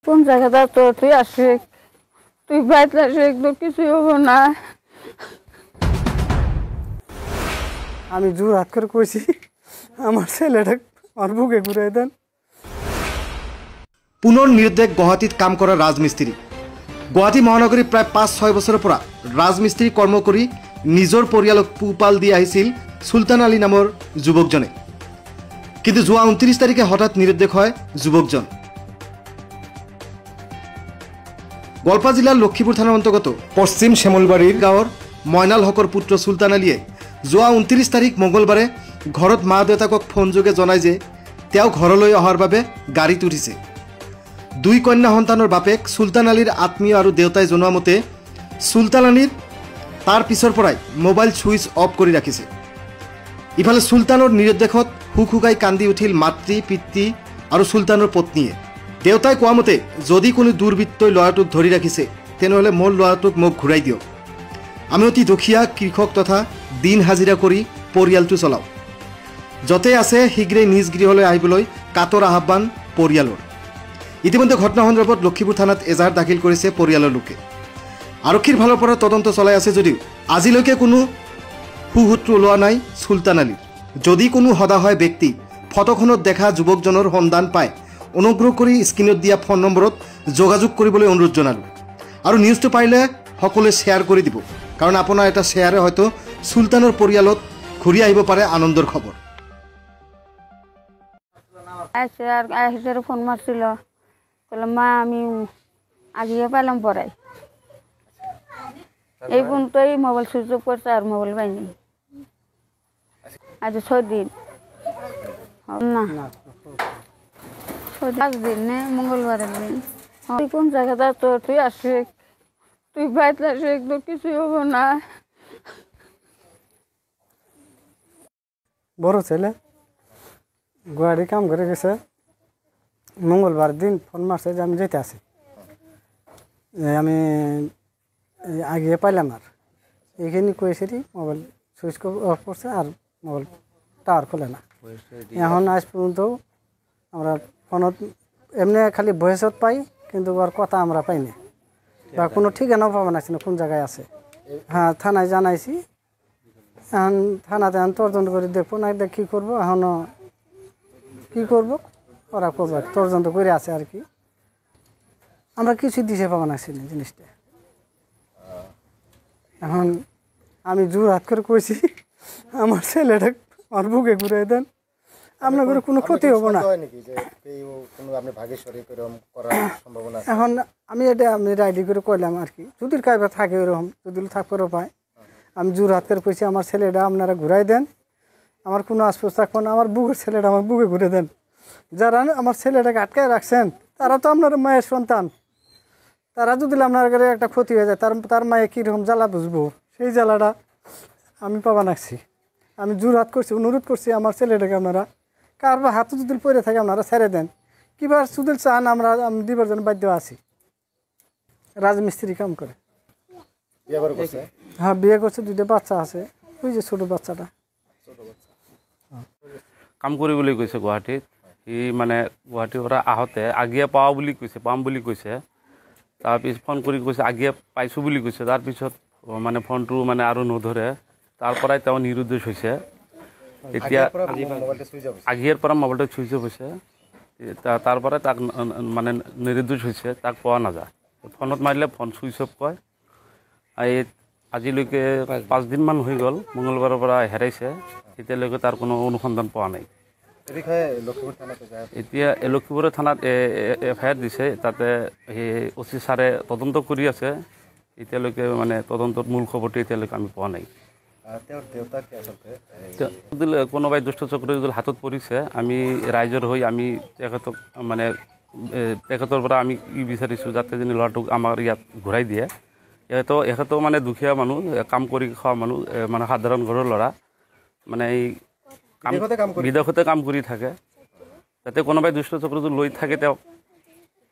কোন জায়গাটা তো তুই আসে তুই বাইরে আসে একদম কিছুই হবো না। আমি জোর হাত করে কইছি আমার ছেলেটা আমার বুকে ঘুরাই দেন। পুনর্নির্দেশ গুৱাহাটীত কাম কৰা ৰাজমিস্ত্ৰী। গুৱাহাটী মহানগৰীত প্ৰায় ৫-৬ বছৰৰ পৰা ৰাজমিস্ত্ৰী কৰ্ম কৰি নিজৰ পৰিয়ালক পোহপাল দি আহিছিল চুলতান আলী নামৰ যুৱকজনে। কিন্তু যোৱা ২৯ তাৰিখে হঠাৎ নিৰুদ্দেশ হয় যুৱকজন। গোৱালপাৰা জিলাৰ লক্ষীপুৰ থানাৰ অন্তৰ্গত পশ্চিম শ্যামলবাৰীৰ গাঁৱৰ মইনাল হকৰ পুত্ৰ চুলতান আলীয়ে যোৱা ২৯ তাৰিখ মঙলবাৰে ঘৰত মা দেউতাকক ফোনযোগে জনায় যে তেওঁ ঘৰলৈ অহাৰ বাবে গাড়ীত উঠিছে। দুই কন্যা সন্তানৰ বাপেক চুলতান আলীৰ আত্মীয় আৰু দেউতাই জনোৱা মতে চুলতান আলীৰ তাৰ পিছৰ পৰাই মোবাইল ছুইচ অফ কৰি ৰাখিছে। ইফালে চুলতানৰ নিৰুদ্দেশত হুকহুকাই কান্দি উঠিল মাতৃ পিতৃ আৰু চুলতানৰ পত্নীয়ে। দেউতাই কোৱা মতে যদি কোনো দুৰ্বৃত্তই ল'ৰাটোক ধৰি ৰাখিছে তেনেহ'লে মোৰ ল'ৰাটোক মোক ঘূৰাই দিয়ক। আমি অতি দুখীয়া কৃষক তথা দিন হাজিৰা কৰি পৰিয়ালটো চলাওঁ। য'তে আছে শীঘ্ৰেই নিজ গৃহলৈ আহিবলৈ কাতৰ আহ্বান পৰিয়ালৰ। ইতিমধ্যে ঘটনা সন্দৰ্ভত লক্ষীপুৰ থানাত এজাহাৰ দাখিল কৰিছে পৰিয়ালৰ লোকে। আৰক্ষীৰ ফালৰ পৰা তদন্ত চলাই আছে যদিও আজিলৈকে কোনো সুসূত্ৰ ওলোৱা নাই চুলতান আলীৰ। যদি কোনো সদাশয় ব্যক্তি ফটোখনত দেখা যুৱকজনৰ সন্ধান পায় অনুগ্ৰহ কৰি স্ক্ৰীণত দিয়া ফোন নম্বৰত যোগাযোগ কৰিবলৈ অনুৰোধ জনালোঁ। আৰু নিউজটো পাৰিলে সকলোৱে শ্বেয়াৰ কৰি দিব, কাৰণ আপোনাৰ এটা শ্বেয়াৰে হয়তো চুলতানৰ পৰিয়ালত ঘূৰি আহিব পাৰে আনন্দৰ খবৰ। ফোন মারছিল বলে মা আমি আগিয়ে পেলাম পড়াই এই পর্যন্তই মোবাইল সুইচ অফ করছে আর মোবাইল পাইনি আজ 6 দিন না 5 দিন না মঙ্গলবারের দিন। তুই কোন জায়গাটা তো তুই আসে তুই বাইরে আসে একদম কিছুই হবো না। বড় ছেলে গুয়াহাটি কাম করে গেছে, মঙ্গলবার দিন ফোন মারছে যে আমি যেতে আসি, আমি আগিয়ে পাইলাম আর এইখানে কয়েছি মোবাইল সুইচ অফ করছে আর মোবাইল টাওয়ার খোলে না। এখন আজ পর্যন্ত আমরা ফোনত এমনি খালি ভয়েসত পাই কিন্তু ওর কথা আমরা পাইনি বা কোনো ঠিকানাও পাবো না কোন জায়গায় আছে। হ্যাঁ থানায় জানাইছি, এখন থানাতে এখন তদন্ত করে দেখবো না দেখ কী করবো, এখনও কী করবো ওরা করবো তদন্ত করে আছে আর কি। আমরা কিছু দিশে পাবো না জিনিসটা। এখন আমি জোর হাত করে কইছি আমার ছেলেটা আমার বুকে ঘুরে দেন, আপনার করে কোনো ক্ষতি হবো না। এখন আমি এটা আমি রাইডি করে কইলাম আর কি, যদি কাইবা থাকে ওরকম যদি থাকতেও পায়। আমি জোর হাত করে কইছি আমার ছেলেটা আপনারা ঘুরাই দেন, আমার কোনো আশপাশ থাকবো না, আমার বুকের ছেলেটা আমার বুকে ঘুরে দেন। যারা আমার ছেলেটাকে আটকায় রাখছেন তারা তো আপনার মায়ের সন্তান, তারা যদি আপনার ঘরে একটা ক্ষতি হয়ে যায় তার মায়ে কীরকম জ্বালা বুঝবো, সেই জ্বালাটা আমি পাবা নাকছি। আমি জোর হাত করছি, অনুরোধ করছি আমার ছেলেটাকে আপনারা কার বা হাতে যদি পড়ে থাকে আপনারা ছেড়ে দেন। কিবার যদি চান আমরা আমি দিবার জন্য বাধ্য আছি। রাজমিস্ত্রি কাম করে, হ্যাঁ বিয়ে করছে, 2টা বাচ্চা আছে, ওই যে ছোটো বাচ্চাটা কাম কৰি বুলি কৈছে গুৱাহাটীত। সি মানে গুৱাহাটীৰ পৰা আহোঁতে আগিয়ে পাওঁ বুলি কৈছে, পাম বুলি কৈছে। তাৰপিছত ফোন কৰি কৈছে আগিয়ে পাইছোঁ বুলি কৈছে। তাৰপিছত মানে ফোনটো মানে আৰু নধৰে, তাৰ পৰাই তেওঁ নিৰুদ্দেশ হৈছে। এতিয়া আগিয়েৰ পৰা মোবাইলটো ছুইচ অফ হৈছে, তাৰ পৰাই তাক মানে নিৰুদ্দেশ হৈছে, তাক পোৱা নাযায়। ফোনত মাৰিলে ফোন ছুইচ অফ কয়। এই আজিলৈকে 5 দিনমান হৈ গ'ল, মঙলবাৰৰ পৰা হেৰাইছে, এতিয়ালৈকে তাৰ কোনো অনুসন্ধান পোৱা নাই। এতিয়া লক্ষীপুৰ থানাত FIR দিছে, তাতে সেই OC ছাৰে তদন্ত কৰি আছে। এতিয়ালৈকে মানে তদন্তৰ মূল খবৰটো এতিয়ালৈকে আমি পোৱা নাই। কোনোবাই দুষ্ট চক্ৰ যদি হাতত পৰিছে, আমি ৰাইজৰ হৈ আমি তেখেতক মানে তেখেতৰ পৰা আমি কি বিচাৰিছোঁ যাতে যেন ল'ৰাটোক আমাৰ ইয়াত ঘূৰাই দিয়ে। এখেতো মানে দুখীয়া মানুহ, কাম কৰি খোৱা মানুহ, মানে সাধাৰণ ঘৰৰ ল'ৰা, মানে এই বিদেশতে কাম কৰি থাকে। যাতে কোনোবাই দুষ্ট চক্ৰ যদি লৈ থাকে তেওঁক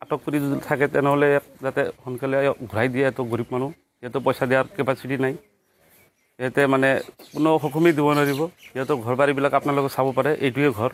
আটক কৰি যদি থাকে তেনেহ'লে যাতে সোনকালে ঘূৰাই দিয়ে। এটো গৰীব মানুহ, সিহঁতে পইচা দিয়াৰ কেপাচিটি নাই, সিহঁতে মানে কোনো সক্ষমে দিব নোৱাৰিব। সিহঁতৰ ঘৰ বাৰীবিলাক আপোনালোকে চাব পাৰে, এইটোৱে ঘৰ।